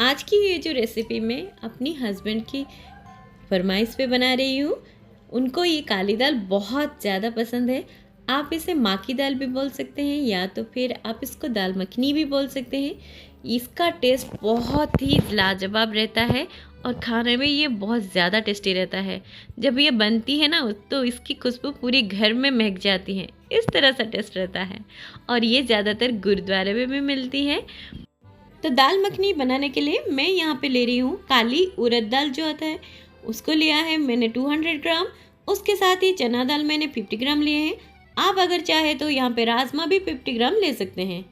आज की ये जो रेसिपी मैं अपनी हस्बैंड की फरमाइश पे बना रही हूँ। उनको ये काली दाल बहुत ज़्यादा पसंद है। आप इसे माँ की दाल भी बोल सकते हैं या तो फिर आप इसको दाल मखनी भी बोल सकते हैं। इसका टेस्ट बहुत ही लाजवाब रहता है और खाने में ये बहुत ज़्यादा टेस्टी रहता है। जब ये बनती है ना तो इसकी खुशबू पूरे घर में महक जाती है। इस तरह सा टेस्ट रहता है और ये ज़्यादातर गुरुद्वारे में भी मिलती है। तो दाल मखनी बनाने के लिए मैं यहाँ पे ले रही हूँ काली उड़द दाल जो आता है उसको लिया है मैंने 200 ग्राम। उसके साथ ही चना दाल मैंने 50 ग्राम लिए हैं। आप अगर चाहे तो यहाँ पे राजमा भी 50 ग्राम ले सकते हैं।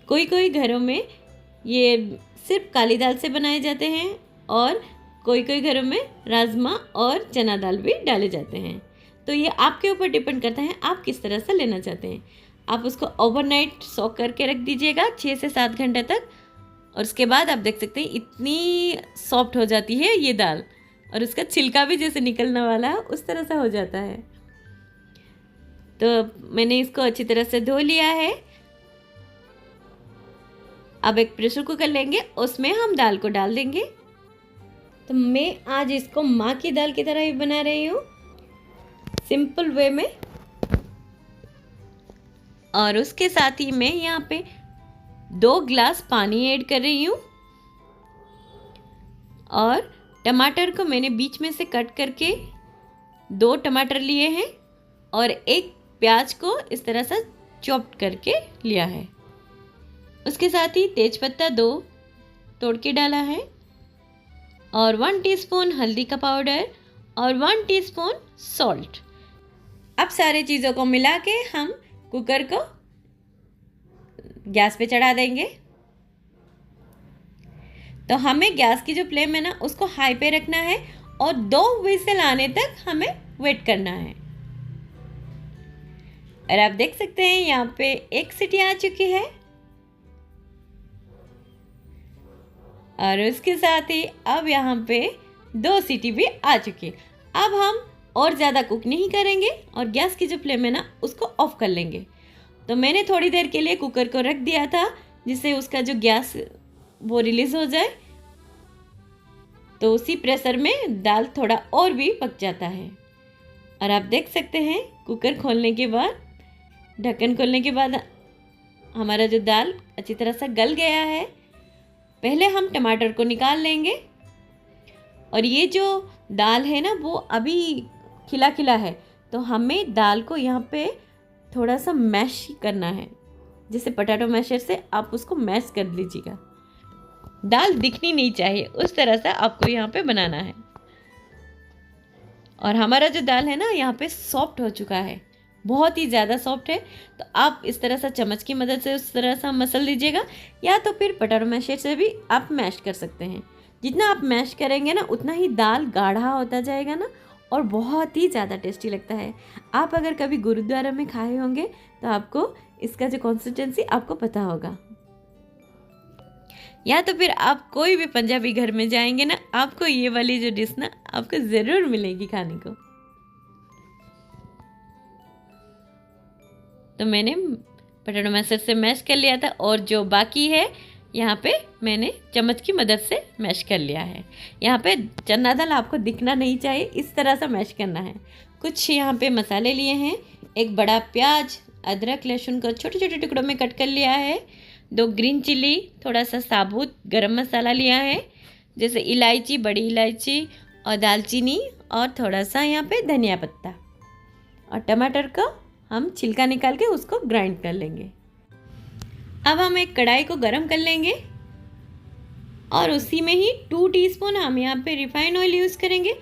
कोई कोई घरों में ये सिर्फ काली दाल से बनाए जाते हैं और कोई कोई घरों में राजमा और चना दाल भी डाले जाते हैं। तो ये आपके ऊपर डिपेंड करता है आप किस तरह से लेना चाहते हैं। आप उसको ओवरनाइट सॉक करके रख दीजिएगा 6 से 7 घंटे तक और उसके बाद आप देख सकते हैं इतनी सॉफ्ट हो जाती है ये दाल और उसका छिलका भी जैसे निकलने वाला है उस तरह से हो जाता है। तो मैंने इसको अच्छी तरह से धो लिया है। अब एक प्रेशर कुकर लेंगे, उसमें हम दाल को डाल देंगे। तो मैं आज इसको माँ की दाल की तरह ही बना रही हूँ, सिंपल वे में। और उसके साथ ही मैं यहाँ पे 2 गिलास पानी ऐड कर रही हूँ और टमाटर को मैंने बीच में से कट करके 2 टमाटर लिए हैं और एक प्याज को इस तरह से चॉप करके लिया है। उसके साथ ही तेजपत्ता 2 तोड़ के डाला है और 1 टीस्पून हल्दी का पाउडर और 1 टीस्पून सॉल्ट। अब सारे चीज़ों को मिला के हम कुकर को गैस पे चढ़ा देंगे। तो हमें गैस की जो फ्लेम है ना उसको हाई पे रखना है और 2 व्हिसल आने तक हमें वेट करना है। और आप देख सकते हैं यहाँ पे 1 सीटी आ चुकी है और उसके साथ ही अब यहाँ पे 2 सीटी भी आ चुकी है। अब हम और ज़्यादा कुक नहीं करेंगे और गैस की जो फ्लेम है ना उसको ऑफ कर लेंगे। तो मैंने थोड़ी देर के लिए कुकर को रख दिया था जिससे उसका जो गैस वो रिलीज़ हो जाए। तो उसी प्रेशर में दाल थोड़ा और भी पक जाता है। और आप देख सकते हैं कुकर खोलने के बाद, ढक्कन खोलने के बाद हमारा जो दाल अच्छी तरह से गल गया है। पहले हम टमाटर को निकाल लेंगे और ये जो दाल है ना वो अभी खिला खिला है तो हमें दाल को यहाँ पे थोड़ा सा मैश करना है। जैसे पोटैटो मैशर से आप उसको मैश कर लीजिएगा। दाल दिखनी नहीं चाहिए, उस तरह से आपको यहाँ पे बनाना है। और हमारा जो दाल है ना यहाँ पे सॉफ्ट हो चुका है, बहुत ही ज़्यादा सॉफ्ट है। तो आप इस तरह से चम्मच की मदद से उस तरह से मसल लीजिएगा या तो फिर पोटैटो मैशर से भी आप मैश कर सकते हैं। जितना आप मैश करेंगे ना उतना ही दाल गाढ़ा होता जाएगा ना और बहुत ही ज़्यादा टेस्टी लगता है। आप अगर कभी गुरुद्वारा में खाए होंगे तो आपको इसका जो कंसिस्टेंसी आपको पता होगा। या तो फिर आप कोई भी पंजाबी घर में जाएंगे ना आपको ये वाली जो डिश ना आपको ज़रूर मिलेगी खाने को। तो मैंने पोटैटो मैशर से मैश कर लिया था और जो बाकी है यहाँ पे मैंने चम्मच की मदद से मैश कर लिया है। यहाँ पे चना दाल आपको दिखना नहीं चाहिए, इस तरह से मैश करना है। कुछ यहाँ पे मसाले लिए हैं, एक बड़ा प्याज, अदरक लहसुन को छोटे छोटे टुकड़ों में कट कर लिया है, 2 ग्रीन चिली, थोड़ा सा साबुत गरम मसाला लिया है जैसे इलायची, बड़ी इलायची और दालचीनी और थोड़ा सा यहाँ पे धनिया पत्ता। और टमाटर को हम छिलका निकाल के उसको ग्राइंड कर लेंगे। अब हम एक कढ़ाई को गरम कर लेंगे और उसी में ही 2 टीस्पून हम यहाँ पे रिफाइंड ऑयल यूज़ करेंगे।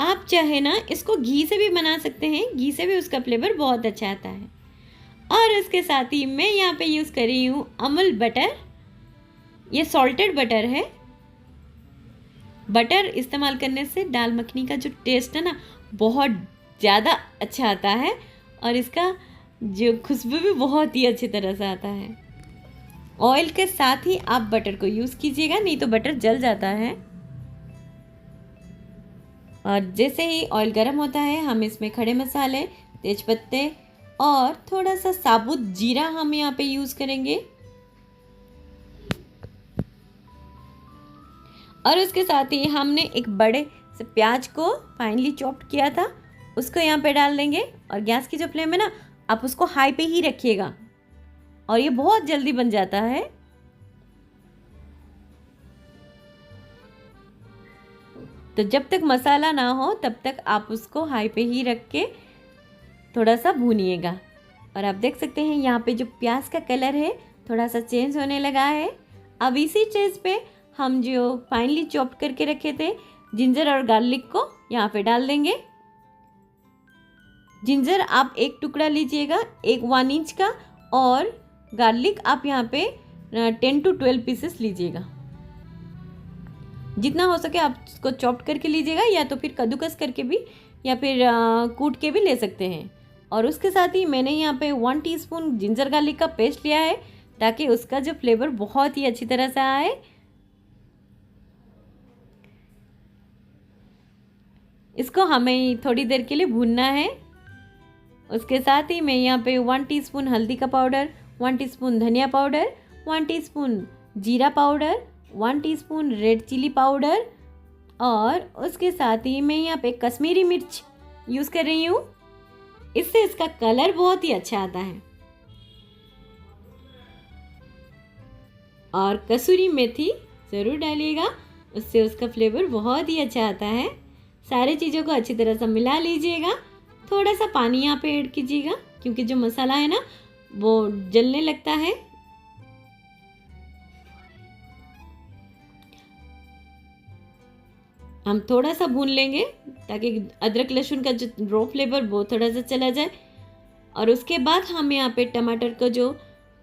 आप चाहे ना इसको घी से भी बना सकते हैं, घी से भी उसका फ्लेवर बहुत अच्छा आता है। और इसके साथ ही मैं यहाँ पे यूज़ कर रही हूँ अमूल बटर। ये सॉल्टेड बटर है। बटर इस्तेमाल करने से दाल मखनी का जो टेस्ट है ना बहुत ज़्यादा अच्छा आता है और इसका जो खुशबू भी बहुत ही अच्छी तरह से आता है। ऑयल के साथ ही आप बटर को यूज़ कीजिएगा, नहीं तो बटर जल जाता है। और जैसे ही ऑयल गर्म होता है हम इसमें खड़े मसाले, तेजपत्ते और थोड़ा सा साबुत जीरा हम यहाँ पे यूज़ करेंगे। और उसके साथ ही हमने एक बड़े से प्याज को फाइनली चॉप्ड किया था, उसको यहाँ पे डाल देंगे। और गैस की जो फ्लेम है ना, आप उसको हाई पे ही रखिएगा और ये बहुत जल्दी बन जाता है। तो जब तक मसाला ना हो तब तक आप उसको हाई पे ही रख के थोड़ा सा भूनिएगा। और आप देख सकते हैं यहाँ पे जो प्याज का कलर है थोड़ा सा चेंज होने लगा है। अब इसी स्टेज पे हम जो फाइनली चॉप करके रखे थे जिंजर और गार्लिक को यहाँ पे डाल देंगे। जिंजर आप एक टुकड़ा लीजिएगा, 1 इंच का, और गार्लिक आप यहाँ पे 10 to 12 पीसेस लीजिएगा। जितना हो सके आप उसको चॉप करके लीजिएगा, या तो फिर कद्दूकस करके भी या फिर कूट के भी ले सकते हैं। और उसके साथ ही मैंने यहाँ पे 1 टीस्पून जिंजर गार्लिक का पेस्ट लिया है ताकि उसका जो फ्लेवर बहुत ही अच्छी तरह से आए। इसको हमें थोड़ी देर के लिए भूनना है। उसके साथ ही मैं यहाँ पे 1 टीस्पून हल्दी का पाउडर, 1 टीस्पून धनिया पाउडर, 1 टीस्पून जीरा powder, 1 teaspoon red chilli powder, और उसके साथ ही मैं यहाँ पे कश्मीरी मिर्च यूज़ कर रही हूँ। इससे इसका कलर बहुत ही अच्छा आता है। और कसूरी मेथी ज़रूर डालिएगा, उससे उसका फ्लेवर बहुत ही अच्छा आता है। सारी चीज़ों को अच्छी तरह से मिला लीजिएगा। थोड़ा सा पानी यहाँ पे ऐड कीजिएगा क्योंकि जो मसाला है ना वो जलने लगता है। हम थोड़ा सा भून लेंगे ताकि अदरक लहसुन का जो रॉ फ्लेवर वो थोड़ा सा चला जाए। और उसके बाद हम यहाँ पे टमाटर को जो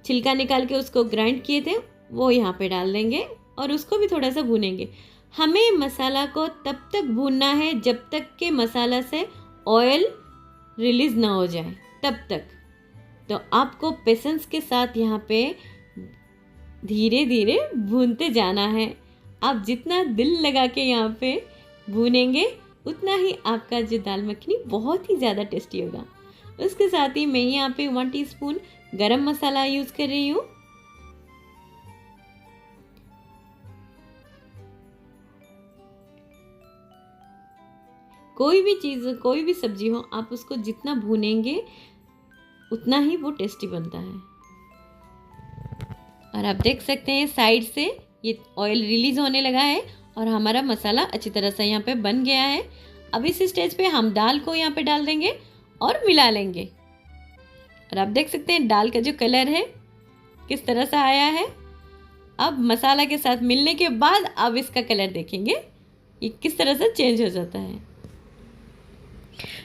छिलका निकाल के उसको ग्राइंड किए थे वो यहाँ पे डाल देंगे और उसको भी थोड़ा सा भूनेंगे। हमें मसाला को तब तक भूनना है जब तक कि मसाला से ऑयल रिलीज़ ना हो जाए, तब तक। तो आपको पेशेंस के साथ यहाँ पे धीरे धीरे भूनते जाना है। आप जितना दिल लगा के यहाँ पे भूनेंगे उतना ही आपका जो दाल मखनी बहुत ही ज़्यादा टेस्टी होगा। उसके साथ ही मैं यहाँ पे 1 टीस्पून गरम मसाला यूज़ कर रही हूँ। कोई भी चीज़, कोई भी सब्जी हो, आप उसको जितना भूनेंगे उतना ही वो टेस्टी बनता है। और आप देख सकते हैं साइड से ये ऑयल रिलीज़ होने लगा है और हमारा मसाला अच्छी तरह से यहाँ पे बन गया है। अब इस स्टेज पे हम दाल को यहाँ पे डाल देंगे और मिला लेंगे। और आप देख सकते हैं दाल का जो कलर है किस तरह से आया है। अब मसाला के साथ मिलने के बाद अब इसका कलर देखेंगे ये किस तरह से चेंज हो जाता है।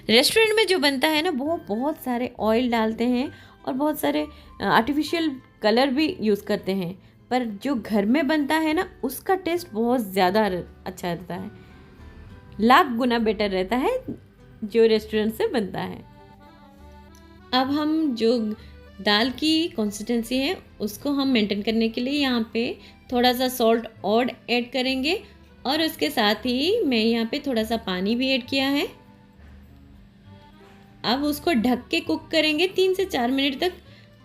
रेस्टोरेंट में जो बनता है ना वो बहुत सारे ऑयल डालते हैं और बहुत सारे आर्टिफिशियल कलर भी यूज़ करते हैं, पर जो घर में बनता है ना उसका टेस्ट बहुत ज़्यादा अच्छा रहता है, लाख गुना बेटर रहता है जो रेस्टोरेंट से बनता है। अब हम जो दाल की कंसिस्टेंसी है उसको हम मेंटेन करने के लिए यहाँ पे थोड़ा सा सॉल्ट और ऐड करेंगे और उसके साथ ही मैं यहाँ पे थोड़ा सा पानी भी ऐड किया है। अब उसको ढक के कुक करेंगे 3 से 4 मिनट तक,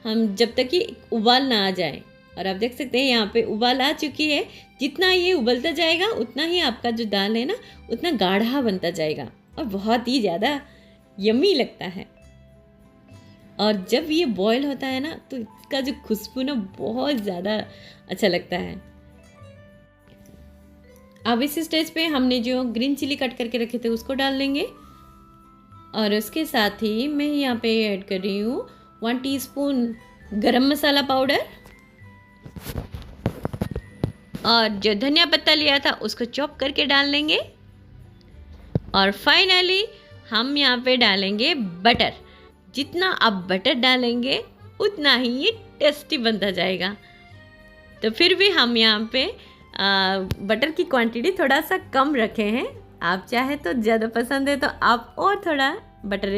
हम जब तक कि उबाल ना आ जाए। और आप देख सकते हैं यहाँ पे उबाल आ चुकी है। जितना ये उबलता जाएगा उतना ही आपका जो दाल है ना उतना गाढ़ा बनता जाएगा और बहुत ही ज़्यादा यम्मी लगता है। और जब ये बॉयल होता है ना तो इसका जो खुशबू ना बहुत ज़्यादा अच्छा लगता है। अब इस स्टेज पे हमने जो ग्रीन चिली कट करके रखे थे उसको डाल देंगे और उसके साथ ही मैं यहाँ पे ऐड कर रही हूँ 1 टीस्पून गरम मसाला पाउडर और जो धनिया पत्ता लिया था उसको चॉप करके डाल देंगे। और फाइनली हम यहाँ पे डालेंगे बटर। जितना आप बटर डालेंगे उतना ही ये टेस्टी बनता जाएगा। तो फिर भी हम यहाँ पे बटर की क्वांटिटी थोड़ा सा कम रखे हैं। आप चाहे तो ज़्यादा पसंद है तो आप और थोड़ा बटर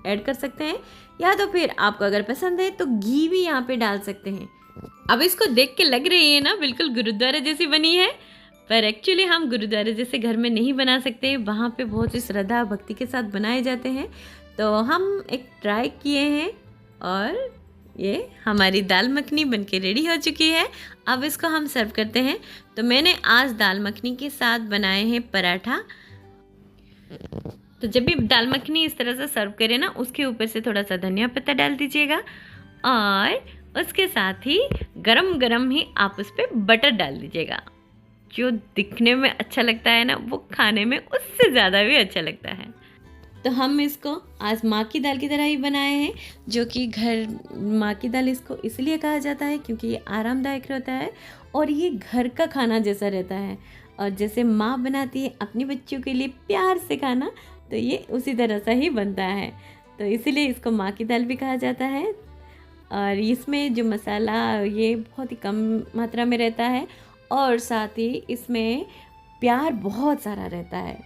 ऐड कर सकते हैं, या तो फिर आपको अगर पसंद है तो घी भी यहाँ पे डाल सकते हैं। अब इसको देख के लग रही है ना बिल्कुल गुरुद्वारा जैसी बनी है, पर एक्चुअली हम गुरुद्वारे जैसे घर में नहीं बना सकते। वहाँ पे बहुत ही श्रद्धा भक्ति के साथ बनाए जाते हैं, तो हम एक ट्राई किए हैं और ये हमारी दाल मखनी बनके रेडी हो चुकी है। अब इसको हम सर्व करते हैं। तो मैंने आज दाल मखनी के साथ बनाए हैं पराठा। तो जब भी दाल मखनी इस तरह से सर्व करें ना, उसके ऊपर से थोड़ा सा धनिया पत्ता डाल दीजिएगा और उसके साथ ही गरम गरम ही आप उस पर बटर डाल दीजिएगा। जो दिखने में अच्छा लगता है ना, वो खाने में उससे ज़्यादा भी अच्छा लगता है। तो हम इसको आज माँ की दाल की तरह ही बनाए हैं, जो कि माँ की दाल इसको इसलिए कहा जाता है क्योंकि ये आरामदायक रहता है और ये घर का खाना जैसा रहता है। और जैसे माँ बनाती है अपनी बच्चों के लिए प्यार से खाना, तो ये उसी तरह से ही बनता है। तो इसीलिए इसको माँ की दाल भी कहा जाता है। और इसमें जो मसाला ये बहुत ही कम मात्रा में रहता है और साथ ही इसमें प्यार बहुत सारा रहता है,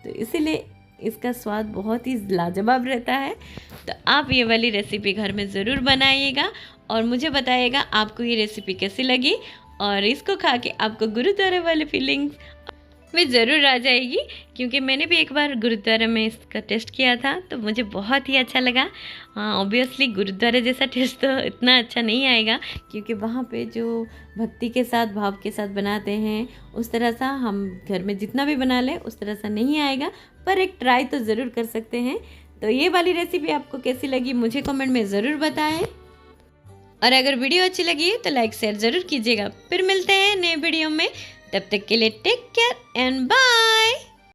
तो इसीलिए इसका स्वाद बहुत ही लाजवाब रहता है। तो आप ये वाली रेसिपी घर में ज़रूर बनाइएगा और मुझे बताइएगा आपको ये रेसिपी कैसी लगी। और इसको खा के आपको गुरुद्वारे वाली फीलिंग्स में ज़रूर आ जाएगी, क्योंकि मैंने भी एक बार गुरुद्वारे में इसका टेस्ट किया था तो मुझे बहुत ही अच्छा लगा। हाँ, ऑब्वियसली गुरुद्वारे जैसा टेस्ट तो इतना अच्छा नहीं आएगा, क्योंकि वहाँ पे जो भक्ति के साथ भाव के साथ बनाते हैं उस तरह सा हम घर में जितना भी बना लें उस तरह सा नहीं आएगा, पर एक ट्राई तो ज़रूर कर सकते हैं। तो ये वाली रेसिपी आपको कैसी लगी मुझे कमेंट में ज़रूर बताएं। और अगर वीडियो अच्छी लगी तो लाइक शेयर ज़रूर कीजिएगा। फिर मिलते हैं नए वीडियो में, तब तक के लिए टेक केयर एंड बाय।